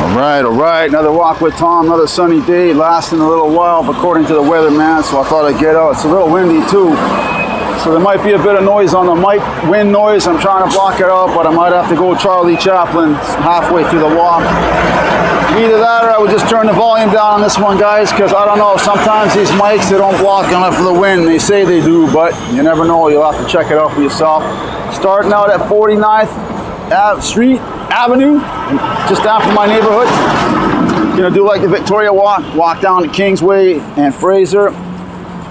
All right, another walk with Tom, another sunny day, lasting a little while according to the weatherman, so I thought I'd get out. It's a little windy too, so there might be a bit of noise on the mic, wind noise. I'm trying to block it out, but I might have to go Charlie Chaplin halfway through the walk. Either that or I would just turn the volume down on this one, guys, because I don't know, sometimes these mics, they don't block enough for the wind. They say they do, but you never know. You'll have to check it out for yourself. Starting out at 49th Street Avenue, just after my neighborhood. Gonna do like the Victoria walk down to Kingsway and Fraser.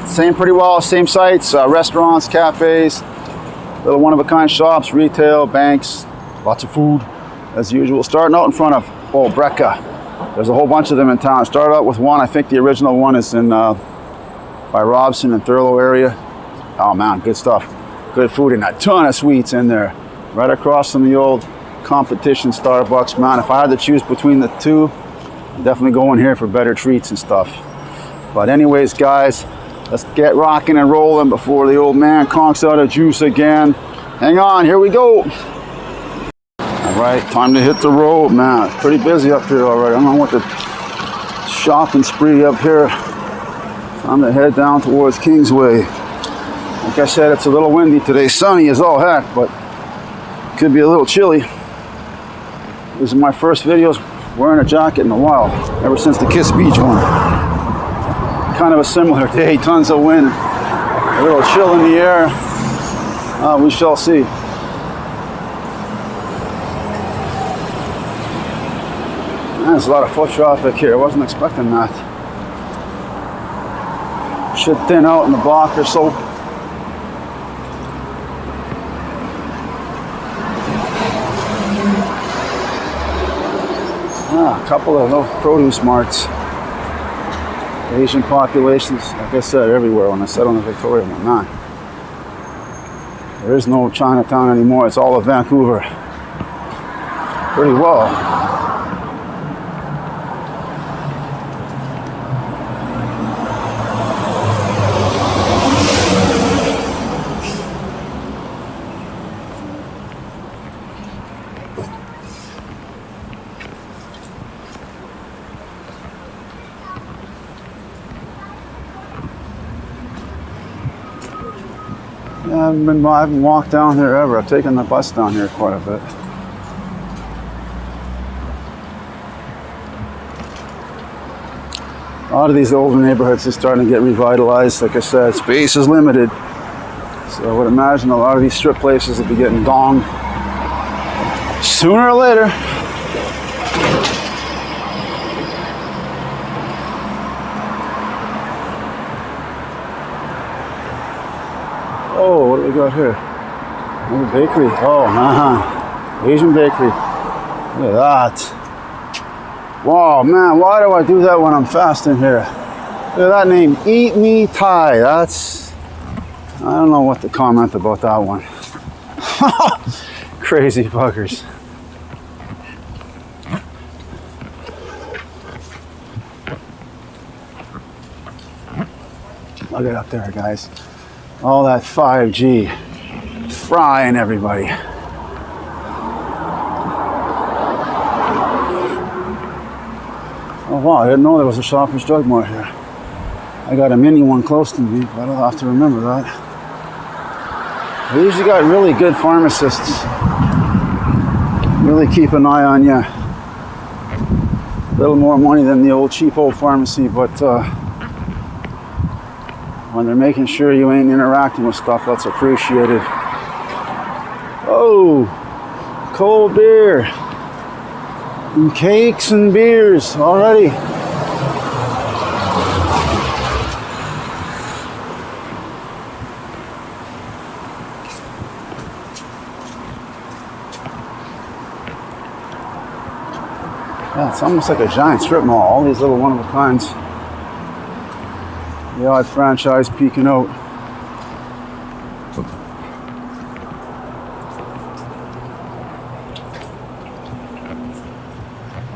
Same pretty well, same sites, restaurants, cafes, little one-of-a-kind shops, retail, banks, lots of food as usual. Starting out in front of Brecca. There's a whole bunch of them in town. Started out with one. I think the original one is in by Robson and Thurlow area. Oh man, good stuff. Good food and a ton of sweets in there. Right across from the old competition Starbucks. Man, if I had to choose between the two, I'd definitely go in here for better treats and stuff. But anyways, guys, let's get rocking and rolling before the old man conks out of juice again. Hang on, here we go. All right, time to hit the road, man. It's pretty busy up here already. I don't know what the shopping spree up here. Time to head down towards Kingsway. Like I said, it's a little windy today. Sunny as all heck, but it could be a little chilly. This is my first videos wearing a jacket in a while, ever since the Kiss Beach one. Kind of a similar day, tons of wind, a little chill in the air. We shall see. Man, there's a lot of foot traffic here. I wasn't expecting that. Should thin out in the block or so. A couple of little produce marts. Asian populations, like I said, everywhere when I said on the Victoria one. Man, there is no Chinatown anymore. It's all of Vancouver. Pretty well. I haven't walked down here ever. I've taken the bus down here quite a bit. A lot of these older neighborhoods are starting to get revitalized. Like I said, space is limited. So I would imagine a lot of these strip places will be getting donged sooner or later. Oh, what do we got here? Another bakery. Oh man, Asian bakery. Look at that. Wow, man, why do I do that when I'm fasting here? Look at that name, Eat Me Thai. That's, I don't know what to comment about that one. Crazy fuckers. Look at up there, guys. All that 5G frying everybody. Oh wow, I didn't know there was a Shoppers Drug Mart here. I got a mini one close to me, but I'll have to remember that. They usually got really good pharmacists. Really keep an eye on you. A little more money than the old cheap old pharmacy, but when they're making sure you ain't interacting with stuff, that's appreciated. Oh, cold beer. And cakes and beers already. Yeah, it's almost like a giant strip mall. All these little one-of-a-kinds. The odd franchise peeking out.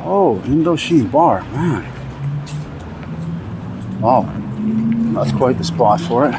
Oh, Indochine Bar, man. Wow, that's quite the spot for it.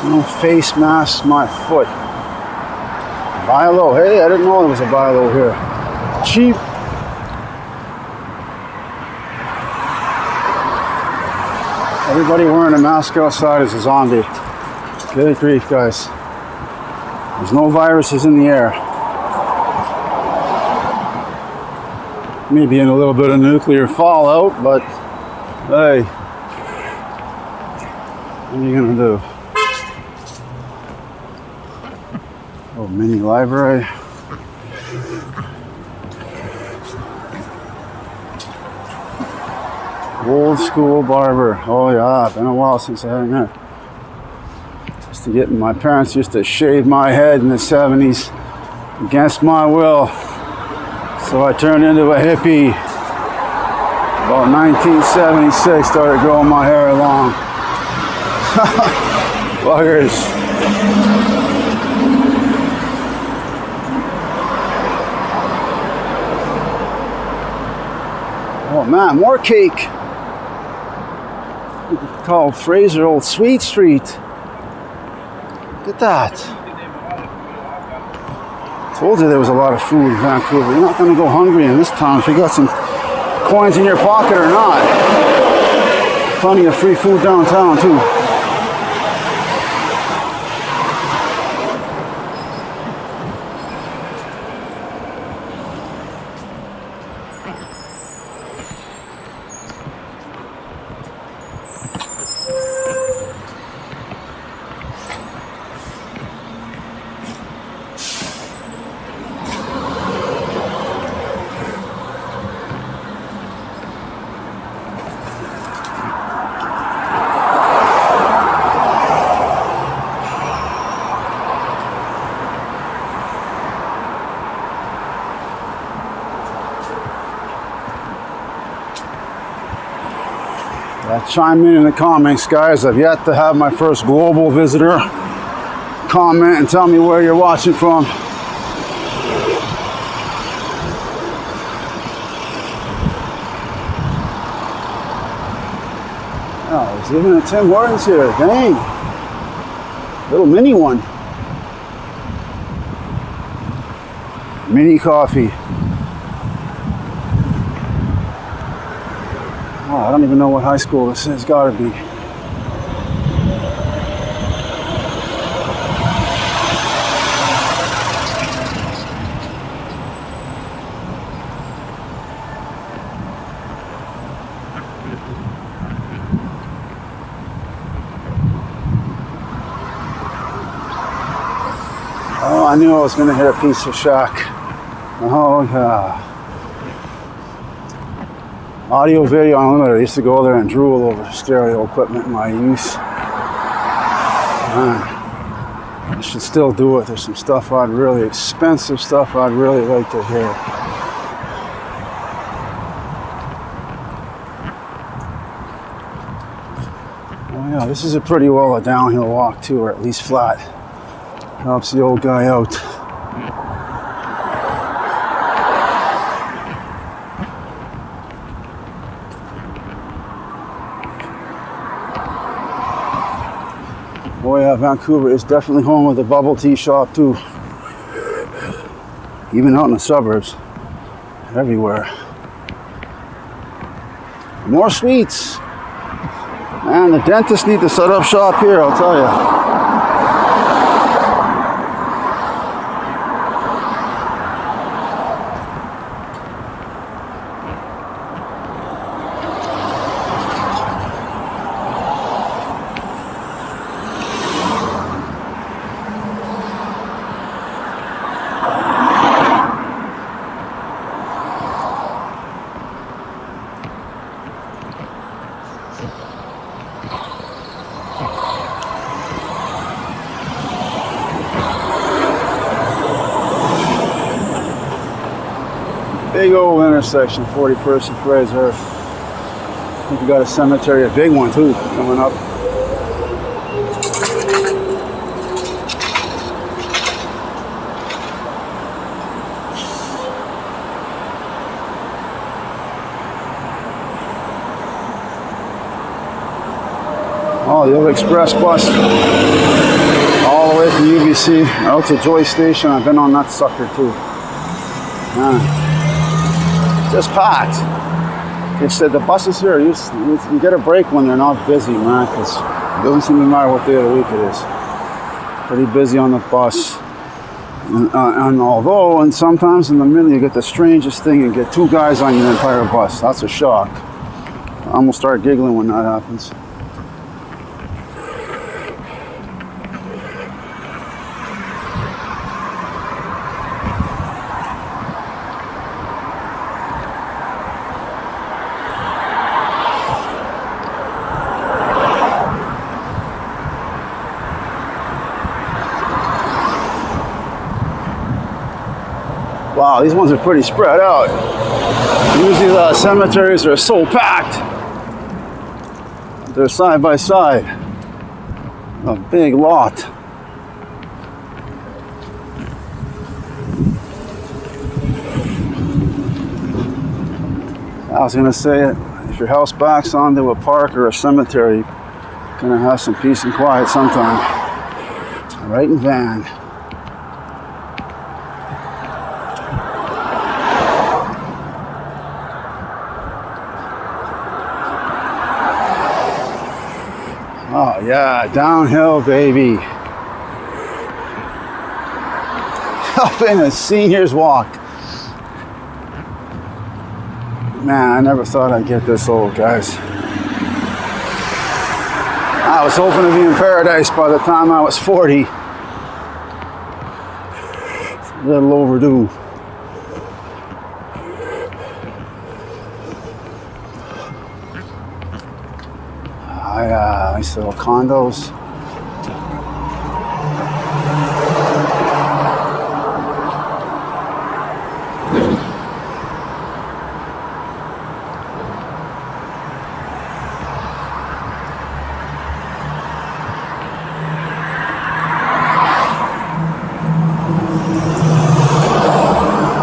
No face mask, my foot. Buy low. Hey, I didn't know there was a buy low here. Cheap. Everybody wearing a mask outside is a zombie. Good grief, guys. There's no viruses in the air. Maybe in a little bit of nuclear fallout, but hey, what are you gonna do? Oh, mini library. Old school barber. Oh yeah, been a while since I had that. My parents used to shave my head in the 70s against my will. So I turned into a hippie. About 1976, started growing my hair long. Buggers. Oh man, more cake. It's called Fraser Old Sweet Street. Look at that. Told you there was a lot of food in Vancouver. You're not going to go hungry in this town if you got some coins in your pocket or not. Plenty of free food downtown too. Chime in the comments, guys. I've yet to have my first global visitor comment and tell me where you're watching from. Oh, he's living at Tim Hortons here. Dang. Little mini one. Mini coffee. Oh, I don't even know what high school this is. Gotta be. Oh, I knew I was gonna hit a pizza shack. Oh yeah. Audio Video Unlimited. I used to go there and drool over stereo equipment in my youth. Man, I should still do it. There's some stuff expensive stuff I'd really like to hear. Oh yeah, this is a pretty well a downhill walk too, or at least flat. Helps the old guy out. Oh yeah, Vancouver is definitely home of the bubble tea shop too. Even out in the suburbs. Everywhere. More sweets. Man, the dentists need to set up shop here, I'll tell you. Big old intersection, 41st and Fraser. I think we got a cemetery, a big one too, coming up. Oh, the old express bus. All the way from UBC out to Joy Station. I've been on that sucker too. Just packed. They said the buses here, you get a break when they're not busy, man, because it doesn't seem to matter what day of the week it is. Pretty busy on the bus. And sometimes in the middle you get the strangest thing, you get two guys on your entire bus. That's a shock. I almost start giggling when that happens. Wow, these ones are pretty spread out. Usually the cemeteries are so packed. They're side by side. A big lot. I was gonna say, if your house backs onto a park or a cemetery, you're gonna have some peace and quiet sometime. Right in Van. Oh yeah, downhill, baby. Up in a senior's walk. Man, I never thought I'd get this old, guys. I was hoping to be in paradise by the time I was 40. It's a little overdue. Nice little condos.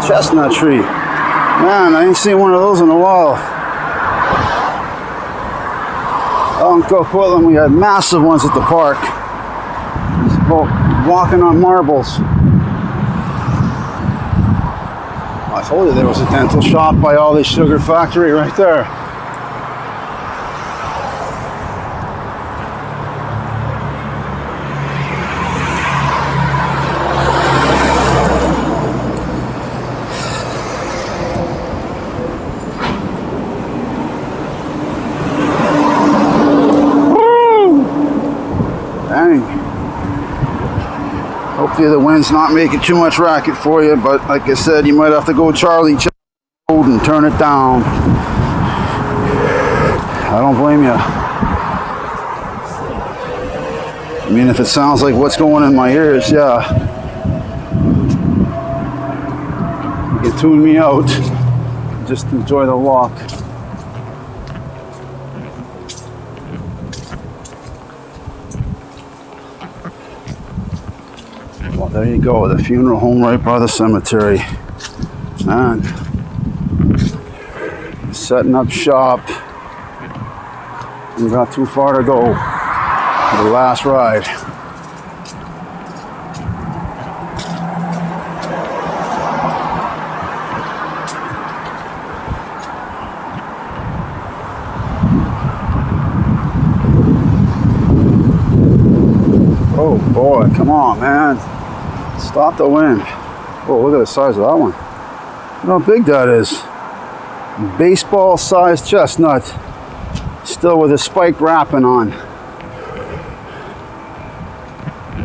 Chestnut tree. Man, I ain't seen one of those in a while. In Coquitlam, we had massive ones at the park. It's about walking on marbles. I told you there was a dental shop by all this sugar factory right there. Hopefully the wind's not making too much racket for you, but like I said, you might have to go Charlie Road and turn it down. I don't blame you. I mean, if it sounds like what's going in my ears, yeah. You can tune me out. Just enjoy the walk. Well, there you go, the funeral home right by the cemetery. Man, setting up shop. We got too far to go for the last ride. Oh boy, come on, man. Stop the wind. Oh, look at the size of that one. Look how big that is. Baseball-sized chestnut. Still with a spike wrapping on.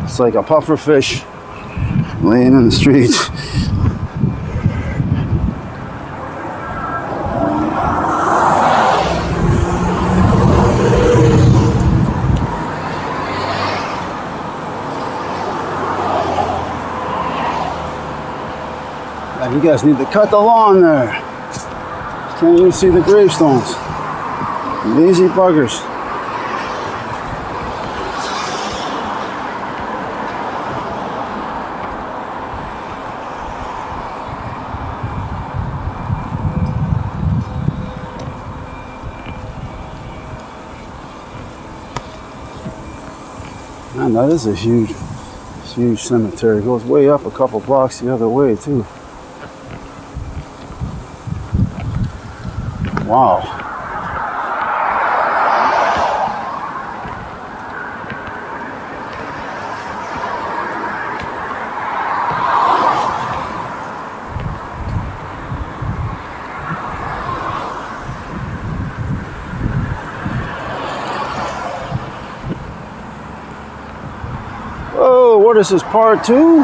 It's like a puffer fish laying in the street. You guys need to cut the lawn there. Can't even see the gravestones. Lazy buggers. Man, that is a huge cemetery. It goes way up a couple blocks the other way too. Wow. Oh, what is this, part 2?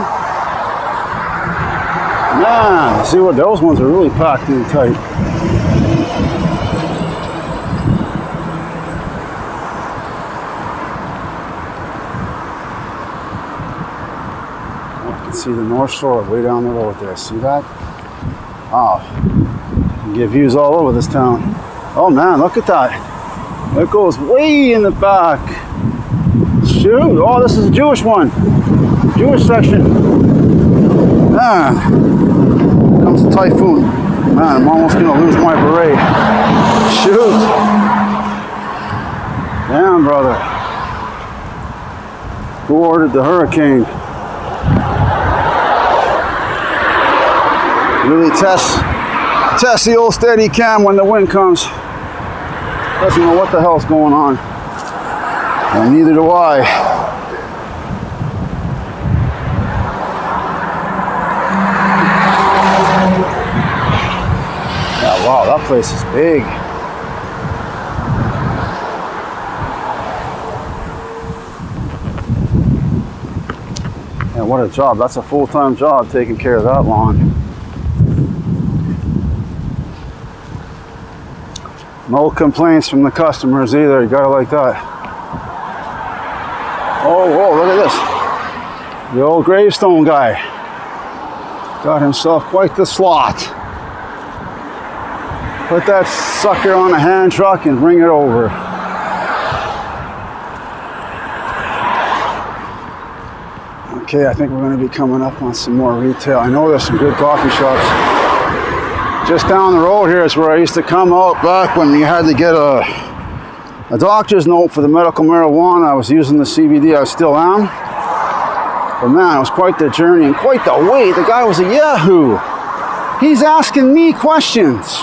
Man, see what, those ones are really packed in tight. Oh, I can see the North Shore way down the road there. See that? Wow. You get views all over this town. Oh man, look at that. It goes way in the back. Shoot, oh, this is a Jewish one. Jewish section. Man, here comes the typhoon. Man, I'm almost gonna lose my beret. Shoot. Damn, brother. Who ordered the hurricane? Really test the old steady cam when the wind comes. Doesn't know what the hell's going on. And neither do I. Yeah, wow, that place is big. Yeah, what a job. That's a full-time job taking care of that lawn. No complaints from the customers either. You gotta like that. Oh, whoa, look at this. The old gravestone guy got himself quite the slot. Put that sucker on a hand truck and bring it over. Okay, I think we're going to be coming up on some more retail. I know there's some good coffee shops. Just down the road here is where I used to come out back when you had to get a doctor's note for the medical marijuana. I was using the CBD, I still am. But man, it was quite the journey and quite the wait. The guy was a yahoo. He's asking me questions.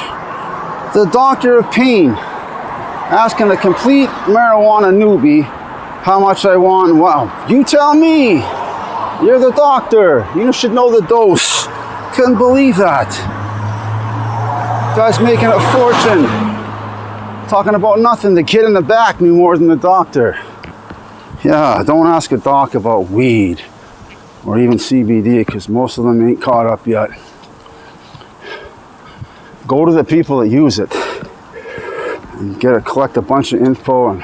The doctor of pain. Asking a complete marijuana newbie how much I want. Wow, you tell me. You're the doctor. You should know the dose. Couldn't believe that. Guy's making a fortune. Talking about nothing. The kid in the back knew more than the doctor. Yeah, don't ask a doc about weed or even CBD because most of them ain't caught up yet. Go to the people that use it and collect a bunch of info and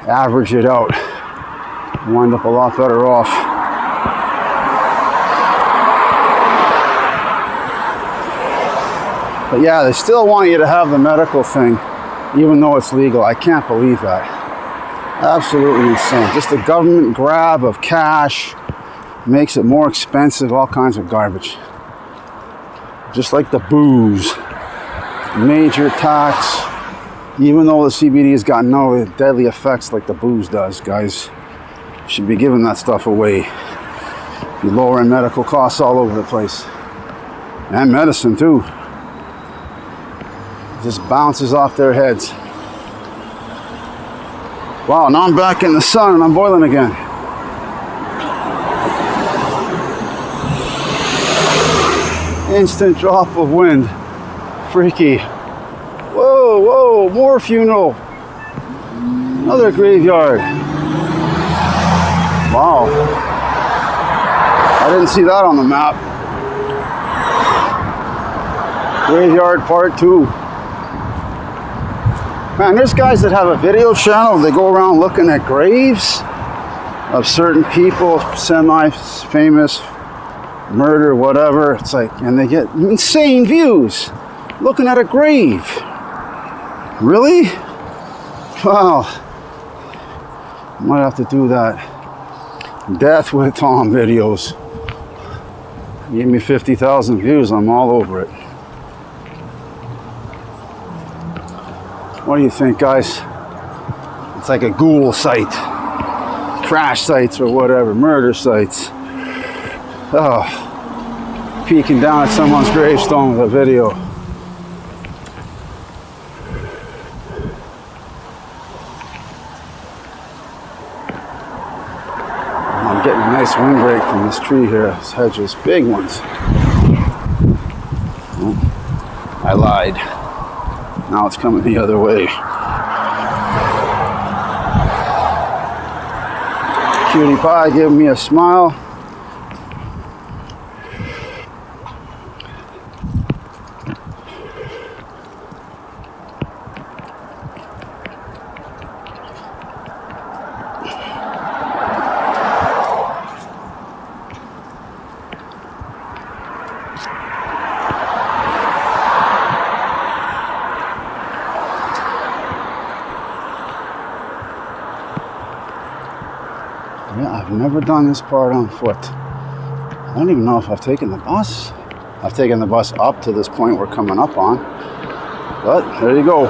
average it out. You wind up a lot better off. But yeah, they still want you to have the medical thing even though it's legal. I can't believe that. Absolutely insane. Just the government grab of cash makes it more expensive, all kinds of garbage. Just like the booze. Major tax. Even though the CBD has got no deadly effects like the booze does, guys. You should be giving that stuff away. You're lowering medical costs all over the place. And medicine too. Just bounces off their heads. Wow, now I'm back in the sun and I'm boiling again. Instant drop of wind. Freaky. Whoa, whoa, more funeral. Another graveyard. Wow. I didn't see that on the map. Graveyard part 2. Man, there's guys that have a video channel. They go around looking at graves of certain people, semi-famous, murder, whatever. It's like, and they get insane views looking at a grave. Really? Wow. Might have to do that. Death with Tom videos. Give me 50,000 views, I'm all over it. What do you think, guys? It's like a ghoul site. crash sites or whatever, murder sites. Oh, peeking down at someone's gravestone with a video. I'm getting a nice windbreak from this tree here. This hedges, big ones. I lied. Now it's coming the other way. Cutie pie giving me a smile. Yeah, I've never done this part on foot. I don't even know if I've taken the bus. I've taken the bus up to this point we're coming up on. But there you go.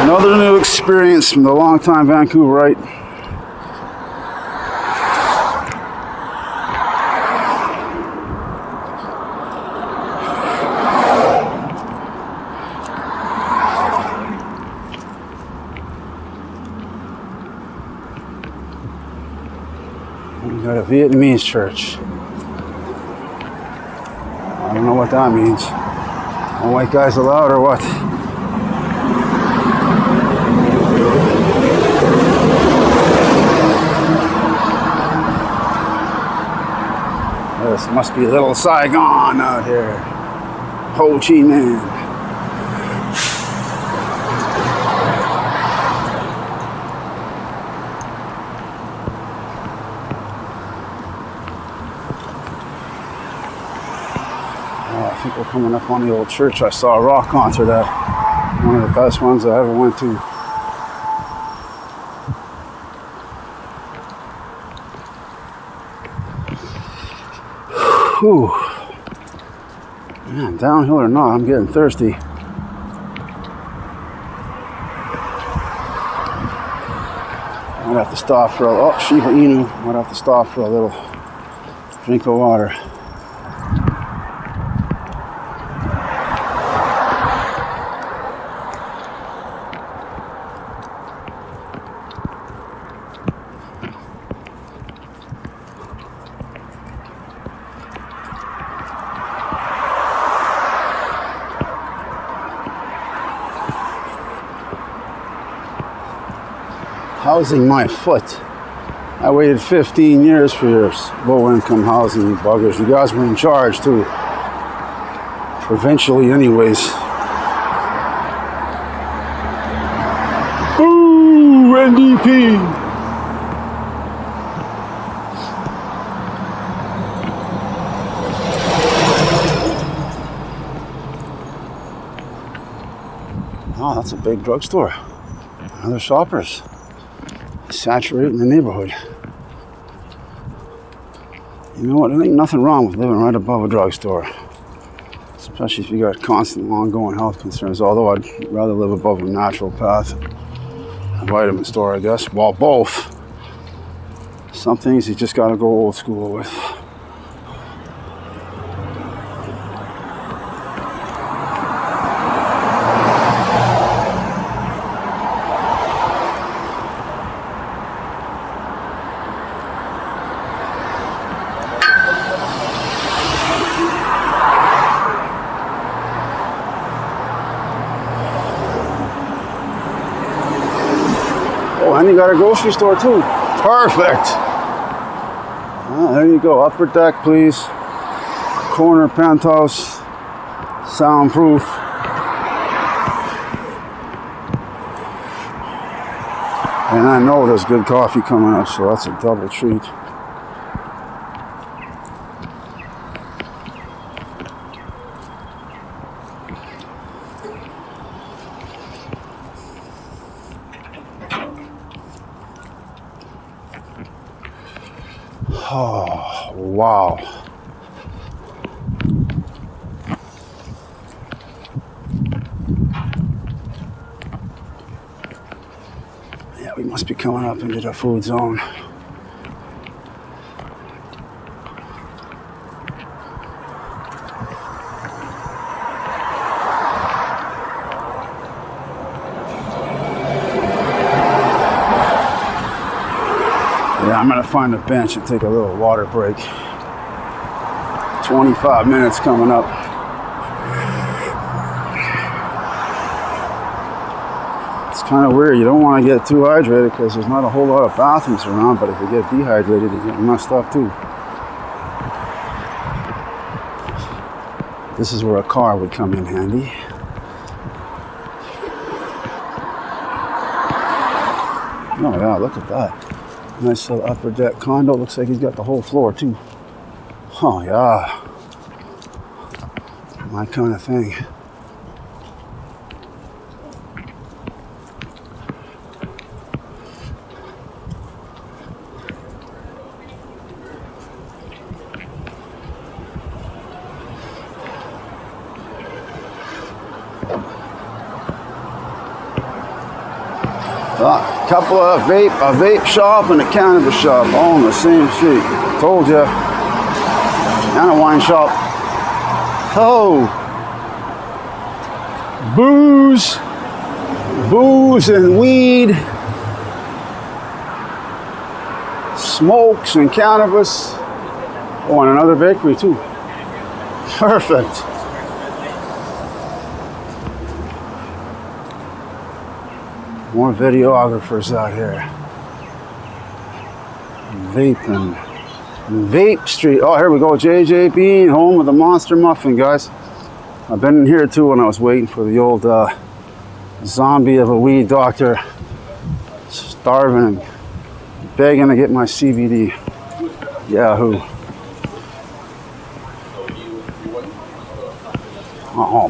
Another new experience from the longtime Vancouverite. We got a Vietnamese church. I don't know what that means. No white guys allowed or what? This must be Little Saigon out here. Ho Chi Minh. I think we're coming up on the old church. I saw a rock concert at. One of the best ones I ever went to. Whew. Man, downhill or not, I'm getting thirsty. Might have to stop for a Shiba Inu. Might have to stop for a little drink of water. Housing my foot. I waited 15 years for your low-income housing, you buggers. You guys were in charge too. Provincially anyways. Boo! NDP! Oh, that's a big drugstore. Other shoppers. Saturating the neighborhood. You know what? There ain't nothing wrong with living right above a drugstore. Especially if you got constant, ongoing health concerns. Although I'd rather live above a natural path. A vitamin store, I guess. Well, both. Some things you just gotta go old school with. And you got a grocery store too. Perfect. There you go. Upper deck, please. Corner penthouse. Soundproof. And I know there's good coffee coming up, so that's a double treat. Oh, wow. Yeah, we must be coming up into the food zone. Yeah, I'm gonna find a bench and take a little water break. 25 minutes coming up. It's kind of weird. You don't want to get too hydrated because there's not a whole lot of bathrooms around, but if you get dehydrated, you get messed up too. This is where a car would come in handy. Oh yeah, look at that. Nice little upper deck condo. Looks like he's got the whole floor too. Oh yeah. My kind of thing. A couple of a vape shop and a cannabis shop, all in the same street. Told ya. And a wine shop. Oh, booze and weed, smokes and cannabis. Oh, and another bakery too. Perfect. More videographers out here. Vaping. Vape Street. Oh, here we go. JJ Bean, home of the Monster Muffin, guys. I've been in here too when I was waiting for the old zombie of a weed doctor. Starving and begging to get my CBD. Yahoo. Oh